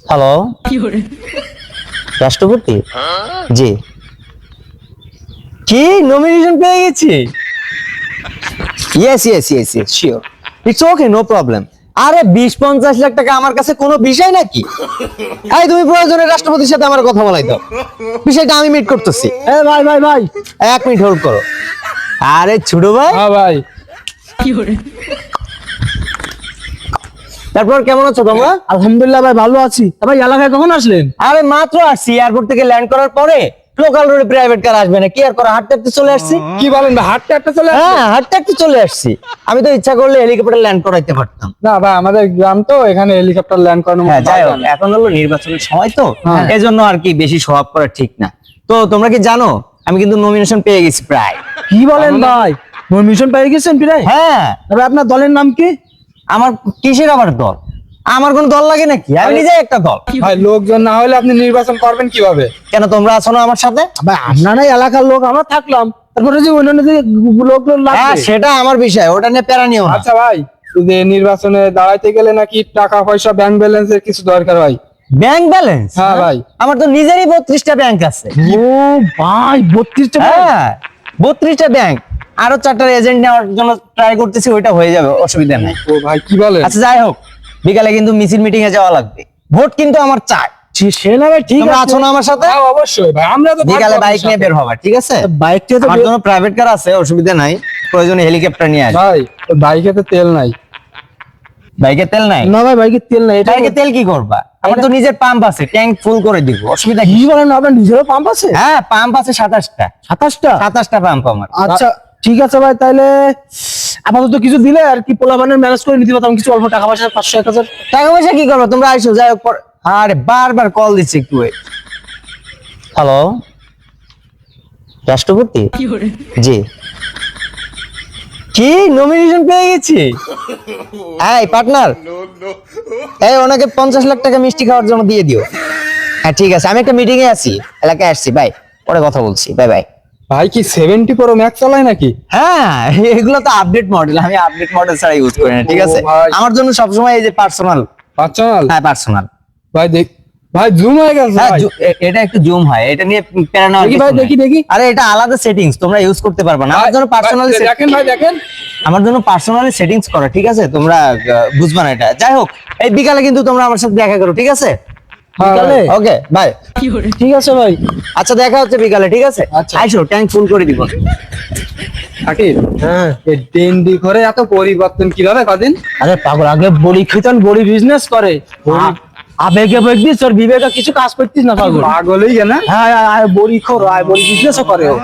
Hello, রাষ্ট্রপতি জি, কি nomination পেয়ে গেছি? Yes yes yes yes sure, it's okay, no problem. আরে 20-50 লাখ টাকা আমার কাছে কোনো বিষয় নাকি? এই তুমি প্রয়োজনে রাষ্ট্রপতির সাথে আমার কথা বলাই দাও, বিষয়টা আমি মিট করতেছি। ভাই ভাই ভাই, 1 মিনিট হোল্ড করো। আরে ছোট ভাই, হ্যাঁ ভাই, তারপর কেমন আছো তোমরা? আলহামদুলিল্লাহ ভাই ভালো আছি। ভাই এলাকায় কখন আসলেন? আরে মাত্র আসছি, এয়ারপোর্ট থেকে ল্যান্ড করার পরে লোকাল রোডে প্রাইভেট কার আসবে না, কি আর করা, হাঁটতে হাঁটতে চলে আসছি। কি বলেন ভাই, হাঁটতে হাঁটতে চলে আসলেন? হ্যাঁ, হাঁটতে হাঁটতে চলে আসছি। আমি তো ইচ্ছা করলে হেলিকপ্টার ল্যান্ড করাইতে পারতাম। না ভাই, আমাদের গ্রাম তো, এখানে হেলিকপ্টার ল্যান্ড করানো হ্যাঁ, যাই হোক, এখন হলো নির্বাচনের সময় তো, হ্যাঁ। এজন্য আর কি বেশি শো অফ করা ঠিক না। তো তোমরা কি জানো আমি কিন্তু নমিনেশন পেয়ে গেছি প্রায়। কি বলেন ভাই, নমিনেশন পেয়ে গেছেন প্রায়? হ্যাঁ, তবে আপনার দলের নাম কি? আমার কিসের আবার দল? আমার কোনো দল লাগে নাকি? আমি নিজে একটা দল। ভাই লোকজন না হলে আপনি নির্বাচন করবেন কিভাবে? কেন, তোমরা আছো না আমার সাথে? ভাই আপনারা এলাকার লোক, আমরা থাকলাম, তারপরে যে অন্যান্য যে লোক হ্যাঁ, লাগবে। সেটা আমার বিষয়, ওটা নিয়ে প্যারা নিও না। আচ্ছা ভাই, যে নির্বাচনে দাঁড়াইতে গেলে নাকি টাকা পয়সা, ব্যাংক ব্যালেন্সের কিছু দরকার হয়। Bank balance? হ্যাঁ ভাই। আমার তো নিজেরই 32টা ব্যাংক আছে। ও ভাই, 32টা? হ্যাঁ, 32টা ব্যাংক, আরো 4টা এজেন্ট নেওয়ার জন্য ট্রাই করতেছি, ওইটা হয়ে যাবে, অসুবিধা নাই। ও ভাই কি বলেন? আচ্ছা যাই হোক, বিকালে কিন্তু মিছিল মিটিং এ যাওয়া লাগবে, ভোট কিন্তু আমার চাই। সে না ভাই, ঠিক তোমরা আছে। আছো না আমার সাথে? হ্যাঁ, অবশ্যই ভাই, আমরা তো বিকালে থাকবো বাইক নিয়ে আপনার বের হবা, ঠিক আছে? সাথে। বাইকটা তো আমার জন্য প্রাইভেট কার আছে, অসুবিধা নাই, প্রয়োজনে হেলিকপ্টার নিয়ে আসবে। ভাই, বাইকে তো তেল নাই। বাইকে তেল নাই? না ভাই, বাইকে তেল নাই। এটা বাইকে তেল কি করবা? আমার তো নিজের পাম্প আছে, ট্যাঙ্ক ফুল করে দিব, অসুবিধা কি? কি বলেন, আপনার নিজেরও পাম্প আছে? হ্যাঁ, পাম্প আছে 27টা। 27টা? পাম্প আমার। আচ্ছা ঠিক আছে ভাই, তাহলে আপাতত কিছু দিলে আর কি পোলাপানের ম্যানেজ করে নিতে পারতাম, কিছু অল্প টাকা পয়সা, 500-1000। টাকা পয়সা কি করবো, তোমরা আইসো, যাই হোক আরে বারবার কল দিচ্ছে, একটু হ্যালো, রাষ্ট্রপতি জি, কি নমিনেশন পেয়ে গেছি? এই পার্টনার, এই ওনাকে 50 লাখ টাকা মিষ্টি খাওয়ার জন্য দিয়ে দিও। হ্যাঁ ঠিক আছে, আমি একটা মিটিং এ আছি, এলাকায় আসছি, বাই, পরে কথা বলছি, বাই বাই। ভাই কি 70 প্রো ম্যাক্স চালায় নাকি? হ্যাঁ, এগুলো তো আপডেট মডেল, আমি আপডেট মডেল ছাড়া ইউজ করি না, ঠিক আছে? ও ভাই। আমার জন্য সবসময় এই যে পার্সোনাল। পার্সোনাল? হ্যাঁ, পার্সোনাল। ভাই দেখ, ভাই জুম হয়ে গেছে হ্যাঁ, ভাই। এটা একটু জুম হয়, এটা নিয়ে প্যারা নেওয়ার দেখি কিছু ভাই, নাই। দেখি দেখি। আরে এটা আলাদা সেটিংস, তোমরা ইউজ করতে পারবে না। আমার জন্য পার্সোনালি, ভাই, দেখেন ভাই, দেখেন। আমার জন্য পার্সোনালি সেটিংস করা, ঠিক আছে? তোমরা বুঝবা না এটা। যাই হোক, এই বিকালে কিন্তু তোমরা আমার সাথে দেখা করো, ঠিক আছে? হ্যাঁ, বিকালে ওকে, বাই। ঠিক আছে ভাই। আচ্ছা, দেখা হচ্ছে বিকালে, ঠিক আছে? আচ্ছা। আইসো, ট্যাঙ্ক ফুল করে দিব। থাকি। হ্যাঁ, এই ডেন্ডি করে এত পরিবর্তন কিভাবে কদিন? আরে পাগল, আগে বড়ি খেতেন, বড়ি বিজনেস করে, আবেগে বেগদিস ওর বিবেকে কিছু কাজ করতিস না পাগল। পাগলই কেন? হ্যাঁ, বড়ি খোর, বড়ি বিজনেসও করে ও।